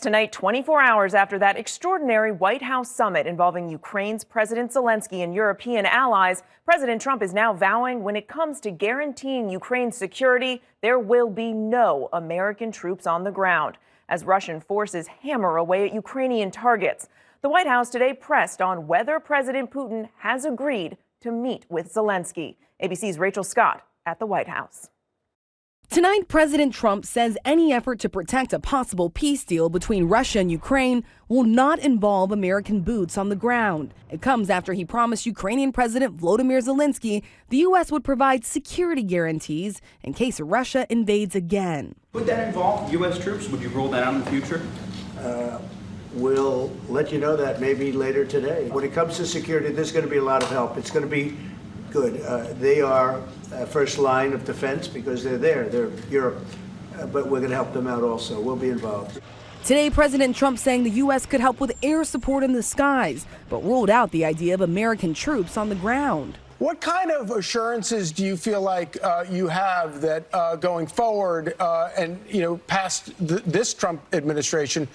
Tonight, 24 hours after that extraordinary White House summit involving Ukraine's President Zelensky and European allies, President Trump is now vowing when it comes to guaranteeing Ukraine's security, there will be no American troops on the ground as Russian forces hammer away at Ukrainian targets. The White House today pressed on whether President Putin has agreed to meet with Zelensky. ABC's Rachel Scott at the White House. Tonight, President Trump says any effort to protect a possible peace deal between Russia and Ukraine will not involve American boots on the ground. It comes after he promised Ukrainian President Volodymyr Zelensky the U.S. would provide security guarantees in case Russia invades again. Would that involve U.S. troops? Would you roll that out in the future? We'll let you know that maybe later today. When it comes to security, there's going to be a lot of help. It's going to be good. They are first line of defense because they're there. They're Europe. But we're going to help them out also. We'll be involved. Today, President Trump saying the U.S. could help with air support in the skies, but ruled out the idea of American troops on the ground. What kind of assurances do you feel like you have that going forward and, past this Trump administration,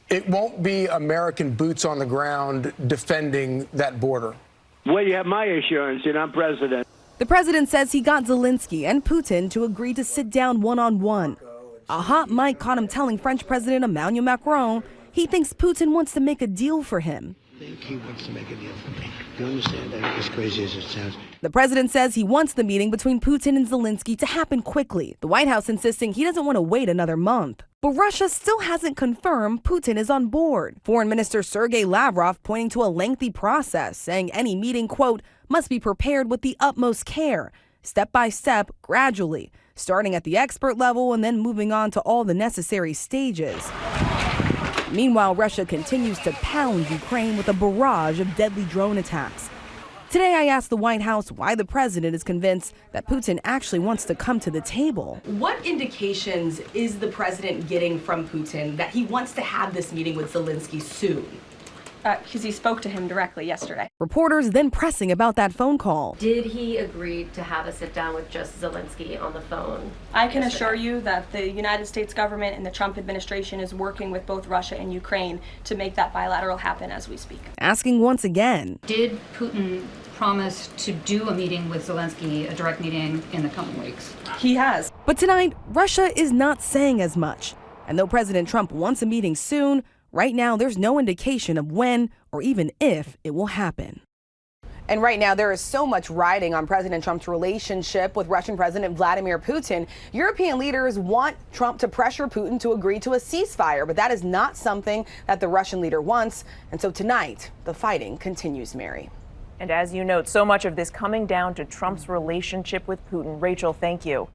it won't be American boots on the ground defending that border? Well, you have my assurance that I'm president. The president says he got Zelensky and Putin to agree to sit down one-on-one. A hot mic caught him telling French President Emmanuel Macron he thinks Putin wants to make a deal for him. I think he wants to make a deal for me. You understand that? As crazy as it sounds. The president says he wants the meeting between Putin and Zelensky to happen quickly. The White House insisting he doesn't want to wait another month. But Russia still hasn't confirmed Putin is on board. Foreign Minister Sergei Lavrov pointing to a lengthy process, saying any meeting, quote, must be prepared with the utmost care, step by step, gradually, starting at the expert level and then moving on to all the necessary stages. Meanwhile, Russia continues to pound Ukraine with a barrage of deadly drone attacks. Today, I asked the White House why the president is convinced that Putin actually wants to come to the table. What indications is the president getting from Putin that he wants to have this meeting with Zelensky soon? Because he spoke to him directly yesterday. Reporters then pressing about that phone call. Did he agree to have a sit down with just Zelensky on the phone? I can assure you that the United States government and the Trump administration is working with both Russia and Ukraine to make that bilateral happen as we speak. Asking once again. Did Putin promise to do a meeting with Zelensky, a direct meeting, in the coming weeks? He has. But tonight, Russia is not saying as much. And though President Trump wants a meeting soon, right now, there's no indication of when or even if it will happen. And right now, there is so much riding on President Trump's relationship with Russian President Vladimir Putin. European leaders want Trump to pressure Putin to agree to a ceasefire, but that is not something that the Russian leader wants. And so tonight, the fighting continues, Mary. And as you note, so much of this coming down to Trump's relationship with Putin. Rachel, thank you.